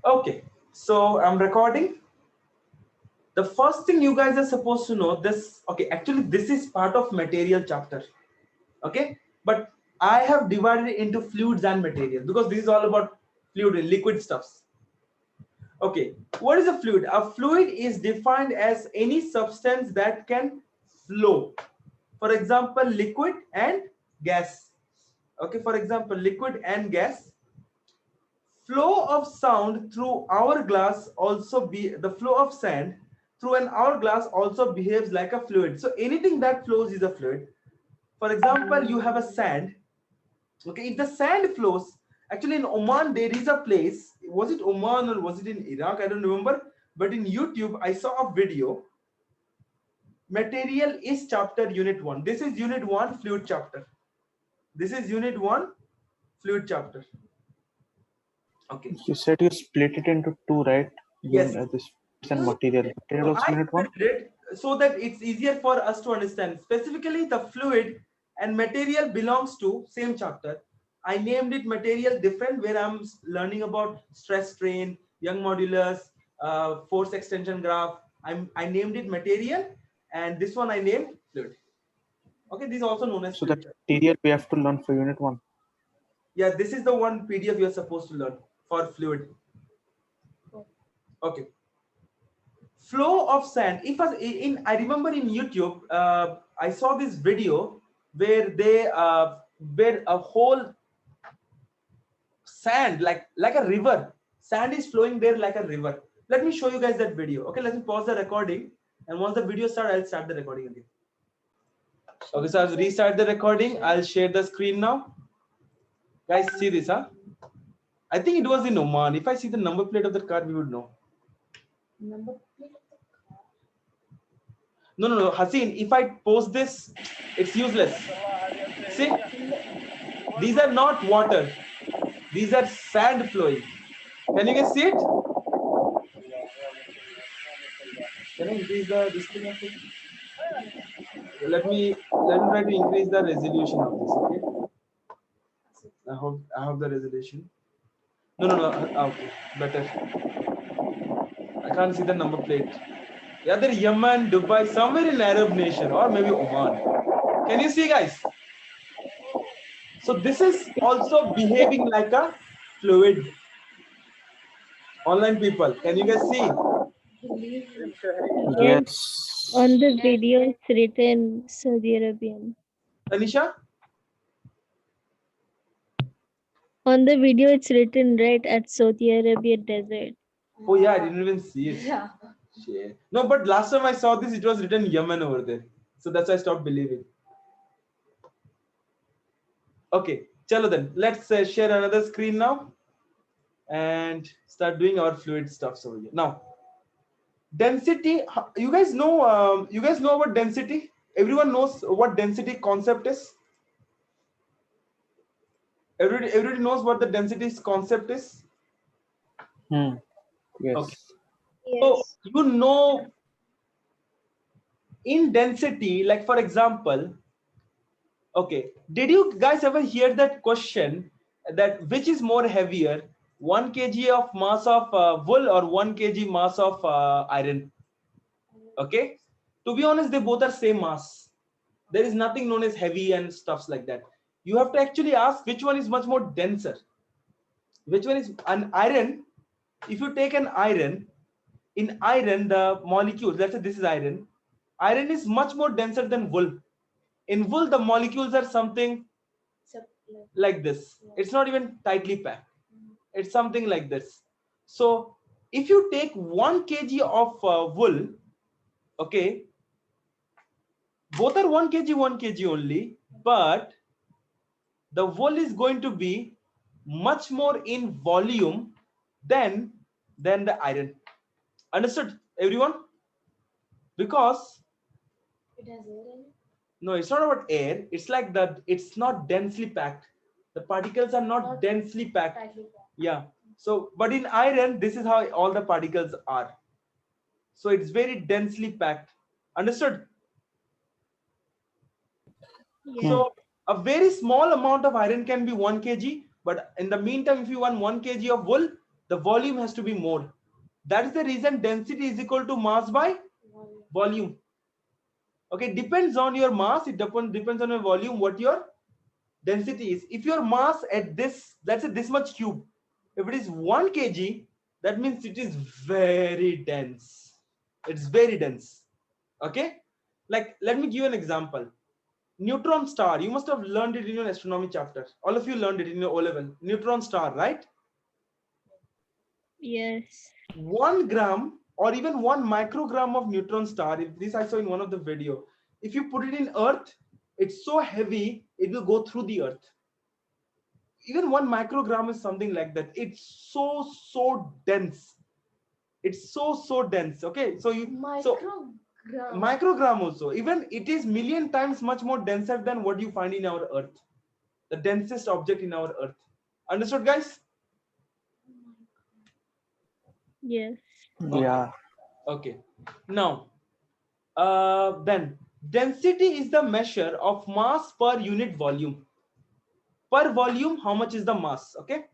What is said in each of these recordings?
Okay, so I'm recording. The first thing you guys are supposed to know this. Okay, actually this is part of material chapter. Okay, but I have divided it into fluids and material because this is all about fluid, liquid stuffs. Okay, what is a fluid? A fluid is defined as any substance that can flow. For example, liquid and gas. Okay, for example, liquid and gas. Flow of sound through hourglass also be the flow of sand through an hourglass also behaves like a fluid. So anything that flows is a fluid. For example, you have a sand. Okay, if the sand flows, actually in Oman there is a place. Was it Oman or was it in Iraq? I don't remember. But in YouTube, I saw a video. Material is chapter unit 1. This is unit 1 fluid chapter. This is unit 1 fluid chapter. Okay. You said you split it into two, right? Yes. This and material. Material So also I unit one? split it so that it's easier for us to understand. Specifically, the fluid and material belongs to same chapter. I named it material different, where I'm learning about stress strain, Young modulus, force extension graph. I named it material, and this one I named fluid. Okay, this is also known as So the fluid chapter. material we have to learn for unit one. Yeah, this is the one PDF you're supposed to learn for fluid. Okay. Flow of sand. If I remember in YouTube, I saw this video where they where a whole sand like a river. Sand is flowing there like a river. Let me show you guys that video. Okay, let me pause the recording, and once the video starts, I'll start the recording again. Okay, so I'll restart the recording. I'll share the screen now. Guys, see this, huh? I think it was in Oman. If I see the number plate of the car, we would know. Number plate of the car. No, Haseen, if I post this, it's useless. See, these are not water. These are sand flowing. Can you guys see it? Can I increase the distance? Let me try to increase the resolution of this. Okay. I hope the resolution. No. Okay, better. I can't see the number plate. Either Yemen, Dubai, somewhere in Arab nation, or maybe Oman. Can you see, guys? So this is also behaving like a fluid. Online people, can you guys see? Yes. On the video, it's written Saudi Arabian. Tanisha? On the video, it's written right at Saudi Arabia desert. Oh yeah, I didn't even see it. Yeah. Shit. No, but last time I saw this, it was written Yemen over there. So that's why I stopped believing. Okay, chalo then. Let's share another screen now and start doing our fluid stuffs over here. Now, density. You guys know. You guys know about density. Everyone knows what density concept is. Everybody knows what the density concept is. Yes. Okay. So you know, in density, like for example, okay, did you guys ever hear that question that which is more heavier, 1 kg of mass of wool or 1 kg mass of iron? Okay, to be honest, they both are same mass. There is nothing known as heavy and stuffs like that. You have to actually ask which one is much more denser. Which one is an iron? If you take an iron, in iron the molecules, let's say this is iron. Iron is much more denser than wool. In wool, the molecules are something like this. It's not even tightly packed. It's something like this. So if you take 1 kg of wool, okay, both are 1 kg only, but the wool is going to be much more in volume than the iron. Understood, everyone? Because it has air in it. No, it's not about air. It's like that. It's not densely packed. The particles are not densely packed. Yeah. So, but in iron, this is how all the particles are. So it's very densely packed. Understood? Yeah. So a very small amount of iron can be 1 kg. But in the meantime, if you want 1 kg of wool, the volume has to be more. That is the reason density is equal to mass by volume. Okay, depends on your mass, it depends on your volume, what your density is. If your mass at this, let's say this much cube, if it is 1 kg, that means it is very dense. It's very dense. Okay, like let me give you an example. Neutron star, you must have learned it in your astronomy chapter. All of you learned it in your O level. Neutron star, right? Yes. 1 gram or even 1 microgram of neutron star, if this I saw in one of the video, if you put it in earth, it's so heavy it will go through the earth. Even 1 microgram is something like that. It's so dense. It's so dense. Okay, so you microgram also, even it is million times much more denser than what you find in our earth, the densest object in our earth. Understood, guys? Yes. Yeah. Okay, now then density is the measure of mass per unit volume. Per volume, how much is the mass? Okay,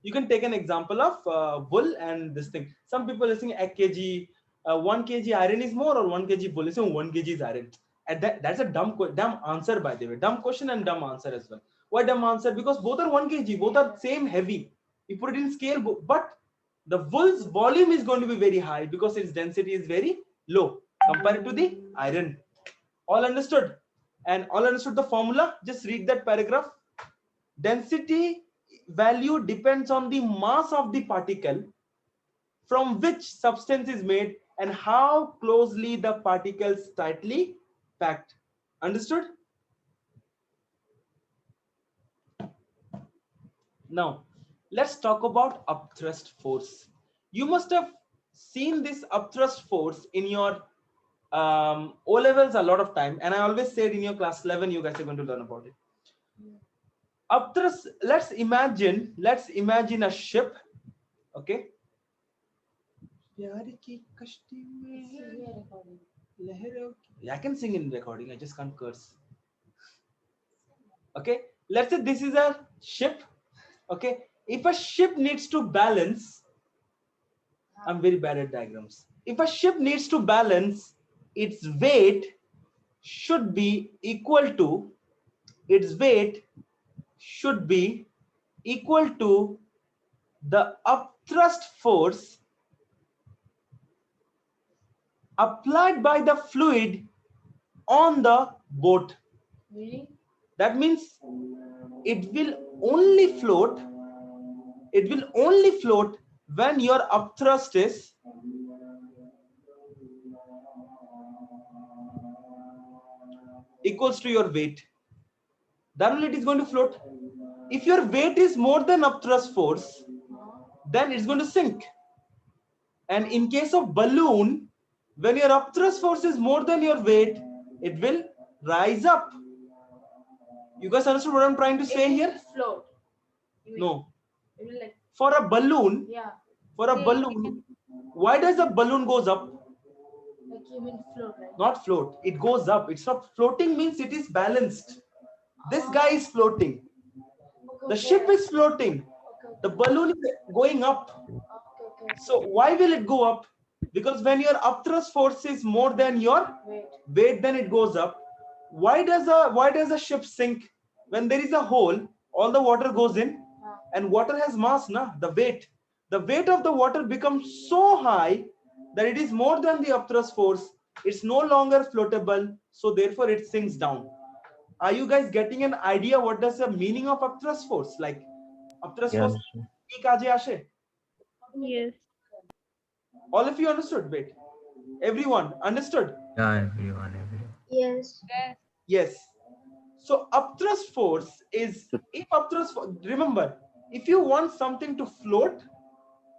you can take an example of wool and this thing. Some people are saying 1 kg, 1 kg iron is more, or 1 kg wool is 1 kg is iron. And that's a dumb answer, by the way. Dumb question and dumb answer as well. Why dumb answer? Because both are 1 kg, both are same heavy. You put it in scale, but the wool's volume is going to be very high because its density is very low compared to the iron. All understood? And all understood the formula? Just read that paragraph. Density value depends on the mass of the particle from which substance is made and how closely the particles tightly packed. Understood? Now, let's talk about upthrust force. You must have seen this upthrust force in your O levels a lot of time, and I always said in your class 11 you guys are going to learn about it. Upthrust, let's imagine a ship. Okay, I can sing in recording, I just can't curse. Okay, let's say this is a ship. Okay, if a ship needs to balance, I'm very bad at diagrams. If a ship needs to balance, its weight should be equal to the upthrust force applied by the fluid on the boat. That means it will only float when your upthrust is equals to your weight. Then only it is going to float. If your weight is more than upthrust force, then it's going to sink. And in case of balloon, when your upthrust force is more than your weight, it will rise up. You guys understood what I'm trying to say here? Float. No. Like, for a balloon, yeah. Why does a balloon goes up? Like you mean float, right? Not float, it goes up. It's not floating, means it is balanced. This guy is floating. The ship is floating. The balloon is going up. So why will it go up? Because when your upthrust force is more than your weight, then it goes up. Why does a ship sink? When there is a hole, all the water goes in, and water has mass, na? The weight of the water becomes so high that it is more than the upthrust force. It's no longer floatable, so therefore it sinks down. Are you guys getting an idea what does the meaning of upthrust force? Like upthrust force ki kaje ashe? Yes. All of you understood? Wait, everyone understood? Yeah, everyone. Yes. Yes. So upthrust force is, remember, if you want something to float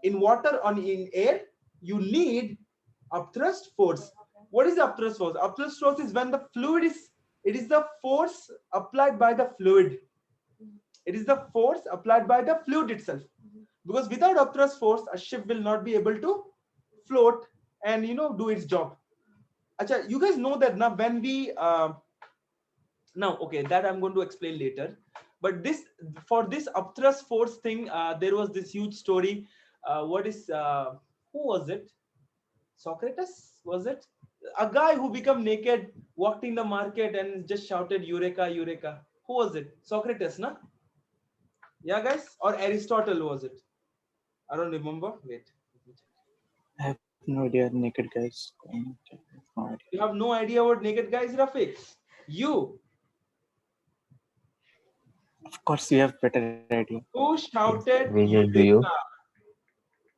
in water or in air, you need upthrust force. What is the upthrust force? Upthrust force is when the fluid is, it is the force applied by the fluid. It is the force applied by the fluid itself. Because without upthrust force, a ship will not be able to float and do its job. Achha, you guys know that now when we now, okay, that I'm going to explain later. But for this upthrust force thing, there was this huge story. what is who was it? Socrates, was it? A guy who became naked, walked in the market and just shouted Eureka, Eureka. Who was it? Socrates, na? Yeah, guys? Or Aristotle was it? I don't remember. Wait. I have no idea. Naked guys. No idea. You have no idea what naked guy is, Rafiq? You. Of course, you have better idea. Who shouted Vijay, do you? Eureka?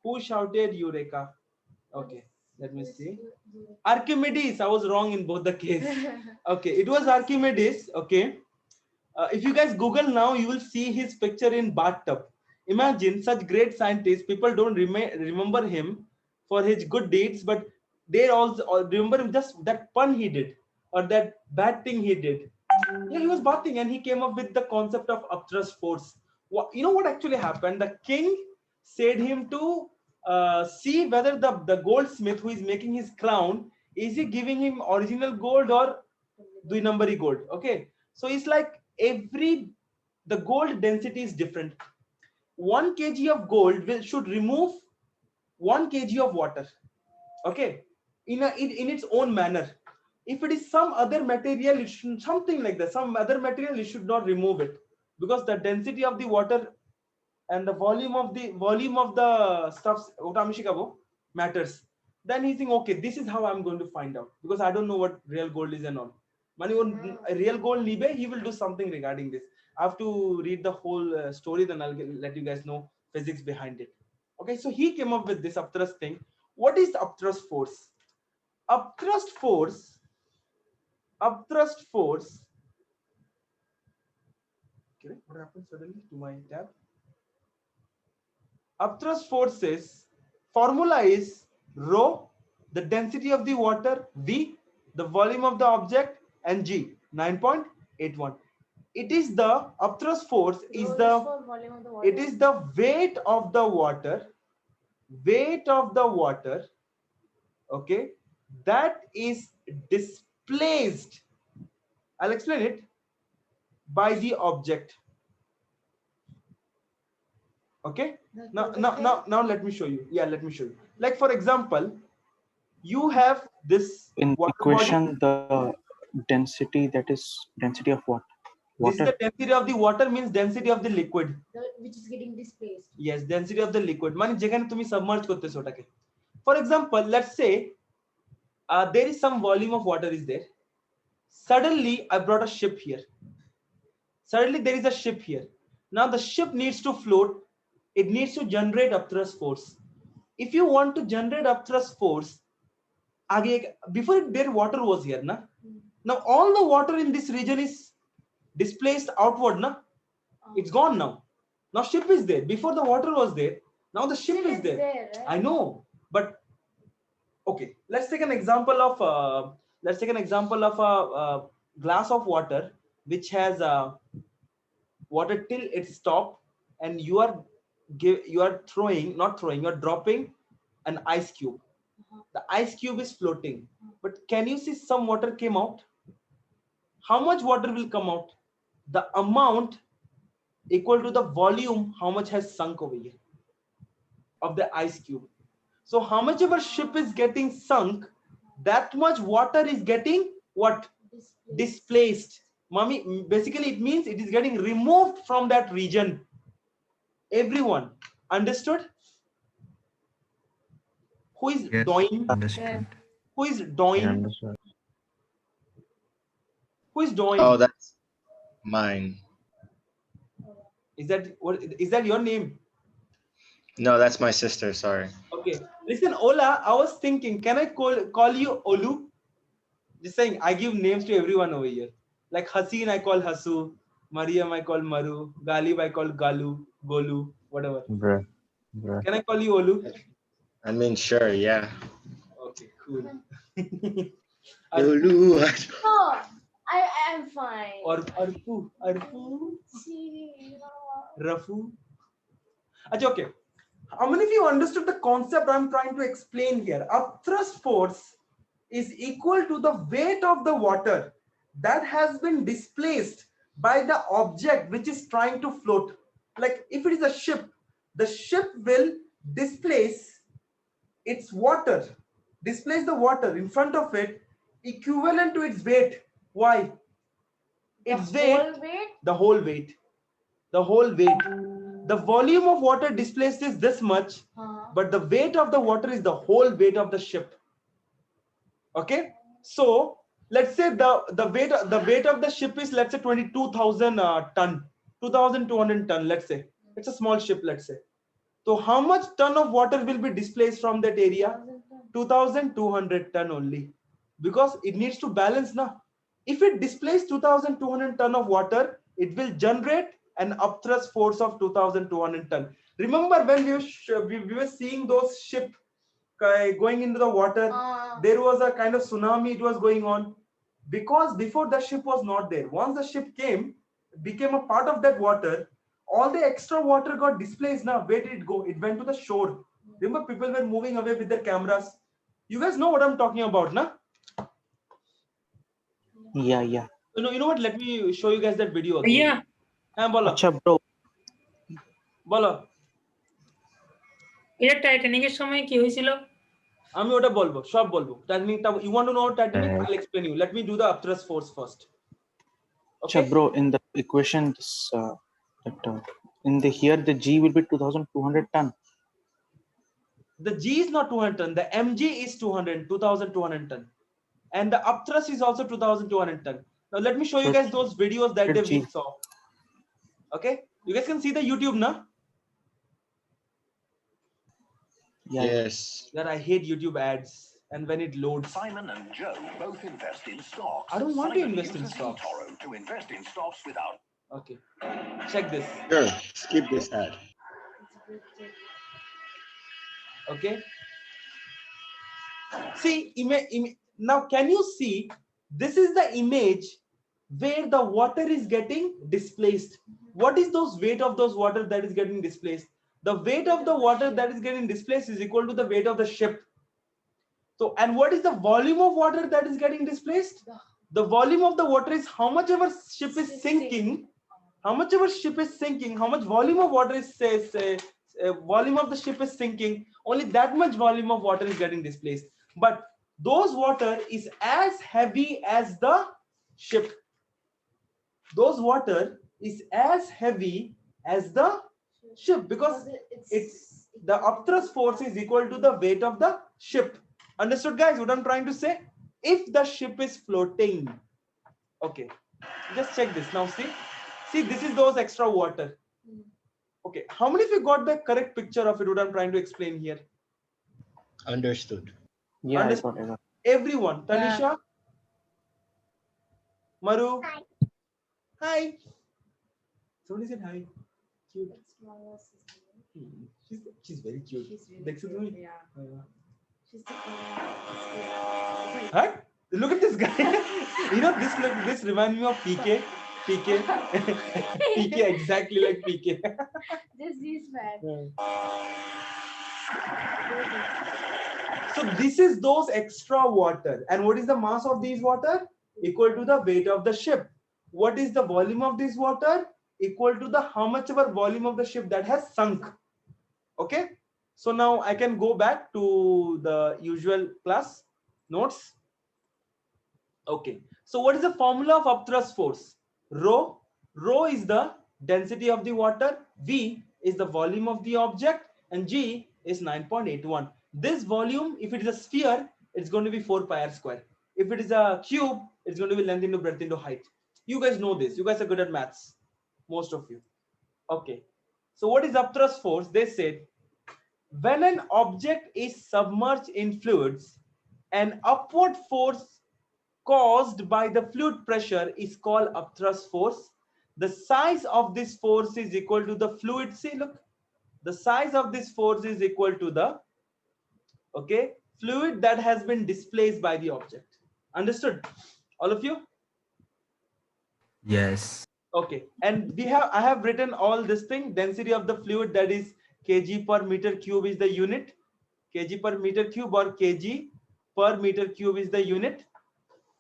Who shouted Eureka? Okay, let me see. Archimedes. I was wrong in both the case. Okay, it was Archimedes. Okay. If you guys Google now, you will see his picture in bathtub. Imagine such great scientist. People don't remember him for his good deeds, but they also remember him just that pun he did or that bad thing he did. Yeah, he was bathing and he came up with the concept of upthrust force. You know what actually happened? The king said him to see whether the goldsmith who is making his crown, is he giving him original gold or dui numberi gold? Okay, so it's like the gold density is different. 1 kg of gold should remove 1 kg of water. Okay, in its own manner. If it is some other material, it should, something like that, some other material, it should not remove it, because the density of the water and the volume of the stuffs matters. Then he's saying, okay, this is how I'm going to find out, because I don't know what real gold is and all. Real gold nibe, he will do something regarding this. I have to read the whole story, then I'll let you guys know physics behind it. Okay, so he came up with this upthrust thing. What is the upthrust force? Upthrust force. Okay, what happened suddenly to my tab? Upthrust force is, formula is rho, the density of the water, V, the volume of the object, and G, 9.81. It is the upthrust force is the, it is the weight of the water, okay, that is displaced. I'll explain it, by the object. Okay, now let me show you. Yeah, let me show you. Like for example, you have this In water equation, body. the density, that is density of what? This is Water. the density of the water, means density of the liquid. Which is getting displaced. Yes, density of the liquid. মানে যেখানে তুমি submerge করতেছো ওটাকে. For example, let's say there is some volume of water is there. Suddenly, I brought a ship here. Suddenly, there is a ship here. Now the ship needs to float. It needs to generate upthrust force. If you want to generate upthrust force, before there water was here, na? Now all the water in this region is displaced outward, na? It's gone now. Now ship is there. Before the water was there. Now the ship is there. Right? I know, but okay. Let's take an example of a glass of water which has water till its top, and you are dropping an ice cube. The ice cube is floating, but can you see some water came out? How much water will come out? The amount equal to the volume, how much has sunk over here of the ice cube. So how much ever ship is getting sunk, that much water is getting what? Displaced. Mommy, basically it means it is getting removed from that region. Everyone understood? Who is Yes, doing? understood. Who is doing? Yeah, understood. Who is doing? Oh, that's mine. Is that your name? No, that's my sister. Sorry. Okay. Listen, Ola, I was thinking, can I call you Olu? Just saying, I give names to everyone over here. Like Haseen, I call Hasu. Mariam, I call Maru. Galib, I call Galu, Golu, whatever. Bruh. Can I call you Olu? I mean, sure, yeah. Okay, cool. Olu. No, I am fine. Or Arfu. Rafu. Okay. How many of you understood the concept I'm trying to explain here? Upthrust force is equal to the weight of the water that has been displaced by the object which is trying to float. Like if it is a ship, the ship will displace its water, displace the water in front of it equivalent to its weight. Why? Its weight, whole weight? the whole weight, the whole weight. The volume of water displaced is this much, but the weight of the water is the whole weight of the ship. Okay, so let's say the weight of the ship is, let's say, 22,000 ton, 2,200 ton. Let's say it's a small ship. Let's say, so how much ton of water will be displaced from that area? 2,200 ton only, because it needs to balance now. If it displays 2,200 ton of water, it will generate an upthrust force of 2,200 ton. Remember when we were seeing those ships going into the water, there was a kind of tsunami, it was going on, because before the ship was not there. Once the ship became a part of that water, all the extra water got displaced. Now where did it go? It went to the shore. Remember, people were moving away with their cameras. You guys know what I'm talking about, na? Yeah. You know what, let me show you guys that video again. Yeah. Bolo. Acha bro. বলো। এটা টাইটানিকের সময় কি হয়েছিল? আমি ওটা বলবো, সব বলবো। You want to know Titanic? I'll explain you. Let me do the upthrust force first. Acha bro, in the equation, this in the here the G will be 2,200 ton. The G is not 200 ton. The mg is 2,200 ton, and the upthrust is also 2,200 ton. Now let me show you guys those videos that we saw. Okay, you guys can see the YouTube now. Yeah. Yes. That I hate YouTube ads, and when it loads. Simon and Joe both invest in stocks. I don't want to Simon invest in uses stocks. eToro to invest in stocks without. Okay, check this. Sure. Skip this ad. Okay, see, now can you see, this is the image where the water is getting displaced. What is those weight of those water that is getting displaced? The weight of the water that is getting displaced is equal to the weight of the ship. So, and what is the volume of water that is getting displaced? The volume of the water is how much ever ship is sinking, how much volume of water is volume of the ship is sinking, only that much volume of water is getting displaced. But those water is as heavy as the ship. Those water is as heavy as the ship, because it's the upthrust force is equal to the weight of the ship. Understood, guys, what I'm trying to say? If the ship is floating, okay, just check this now. See, this is those extra water. Okay, how many of you got the correct picture of it, what I'm trying to explain here? Understood. Yeah, Understood. I got it. Everyone, Tanisha, Maru, hi. Somebody said hi. Cute. She's very cute. Huh? Look at this guy. You know, this reminds me of PK. PK exactly like PK. This is bad. So this is those extra water, and what is the mass of these water? Equal to the weight of the ship. What is the volume of this water? Equal to the how much ever volume of the ship that has sunk. Okay, so now I can go back to the usual class notes. Okay, so what is the formula of upthrust force? Rho is the density of the water, V is the volume of the object, and G is 9.81. This volume, if it is a sphere, it's going to be 4 pi r square. If it is a cube, it's going to be length into breadth into height. You guys know this. You guys are good at maths, most of you. Okay, so what is upthrust force? They said when an object is submerged in fluids, an upward force caused by the fluid pressure is called upthrust force. The size of this force is equal to the fluid. See, look, the size of this force is equal to the fluid that has been displaced by the object. Understood, all of you? Yes. Okay, and I have written all this thing. Density of the fluid, that is kg per meter cube is the unit. Kg per meter cube or kg per meter cube is the unit.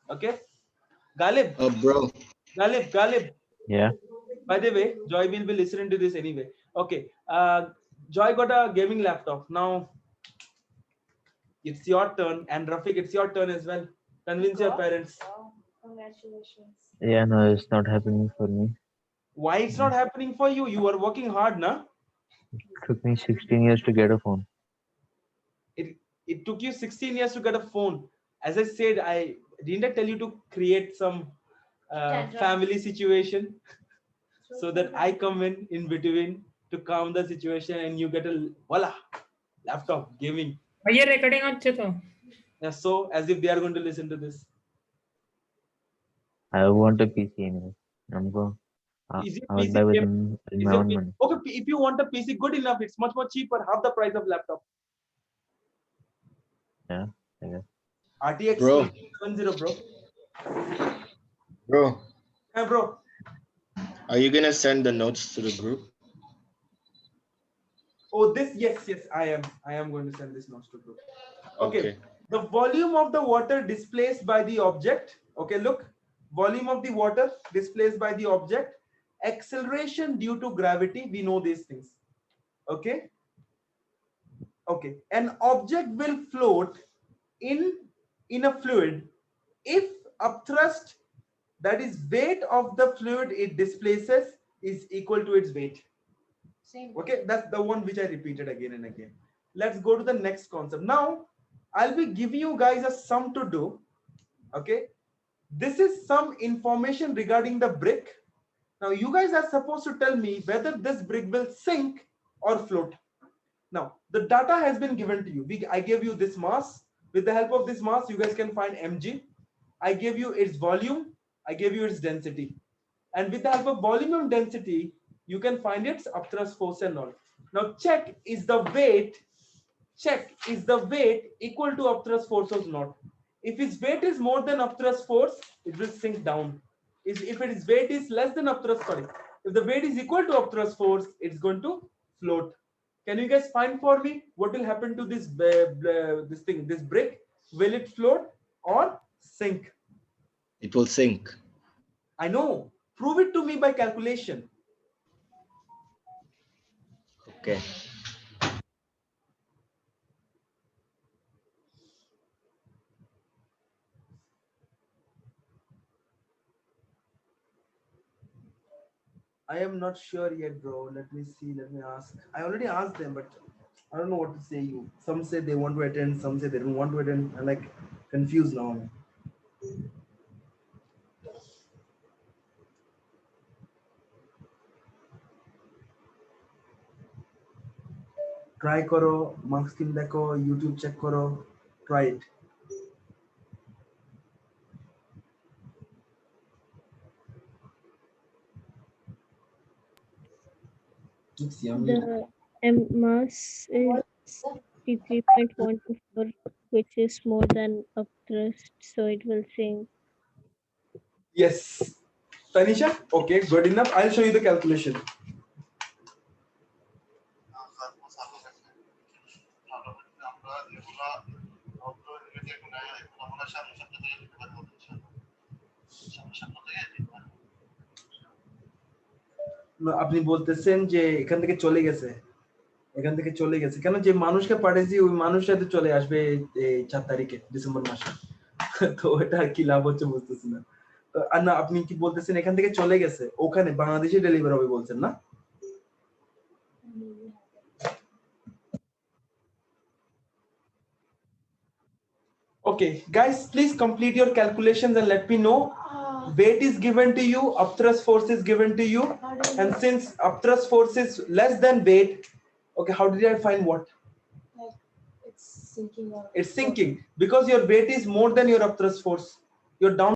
Okay, Galib. Bro. Galib. Yeah. By the way, Joy will be listening to this anyway. Okay, Joy got a gaming laptop. Now it's your turn, and Rafiq, it's your turn as well. Convince your parents. Wow, congratulations. Yeah, no, it's not happening for me. Why it's not happening for you? You are working hard, na? It took me 16 years to get a phone. It took you 16 years to get a phone. As I said, I didn't tell you to create some family situation so that I come in between to calm the situation, and you get a voila laptop gaming. ভাইয়া recording হচ্ছে তো Yeah, so as if they are going to listen to this. I want a PC anyway. I'm going. Is your I will PC buy with game- is my your own P- money. Okay, if you want a PC, good enough. It's much more cheaper, half the price of laptop. Yeah, I guess. RTX Bro. 2070, bro. Bro, Hey, bro. are you gonna send the notes to the group? Oh, this, yes, I am going to send this notes to group. Okay. The volume of the water displaced by the object. Okay, look, volume of the water displaced by the object, acceleration due to gravity. We know these things. Okay. Okay. An object will float in a fluid if upthrust, that is weight of the fluid it displaces, is equal to its weight. Same. Okay, that's the one which I repeated again and again. Let's go to the next concept. Now I'll be giving you guys a sum to do. Okay, this is some information regarding the brick. Now you guys are supposed to tell me whether this brick will sink or float. Now the data has been given to you. I gave you this mass. With the help of this mass, you guys can find mg. I gave you its volume, I gave you its density, and with the help of volume and density, you can find its upthrust force and all. Now check is the weight equal to upthrust force or not. If its weight is more than upthrust force, it will sink down. If its weight is less than upthrust, if the weight is equal to upthrust force, it's going to float. Can you guys find for me what will happen to this this brick? Will it float or sink? It will sink. I know. Prove it to me by calculation. Okay. I am not sure yet, bro. Let me see. Let me ask. I already asked them, but I don't know what to say. Some say they want to attend, some say they don't want to attend. I'm like confused now. Try karo, marks scheme dekho, YouTube check karo, try it. It's yummy. The mass is 53.124, which is more than upthrust, so it will sink. Yes. Tanisha, okay, good enough. I'll show you the calculation. আপনি বলতেছেন যে এখান থেকে চলে গেছে কেন, যে মানুষকে পাঠাইছি ওই মানুষটা তো চলে আসবে এই 4 তারিখে ডিসেম্বর মাসে। তো এটা কি লাভ হচ্ছে বুঝতেছি না। আর না, আপনি কি বলতেছেন এখান থেকে চলে গেছে ওখানে বাংলাদেশে ডেলিভার হবে বলছেন না? Okay, guys, please complete your calculations and let me know. Weight is given to you, upthrust force is given to you, and since upthrust force is less than weight, okay, how did I find what? Like it's sinking. It's sinking because your weight is more than your upthrust force. Your down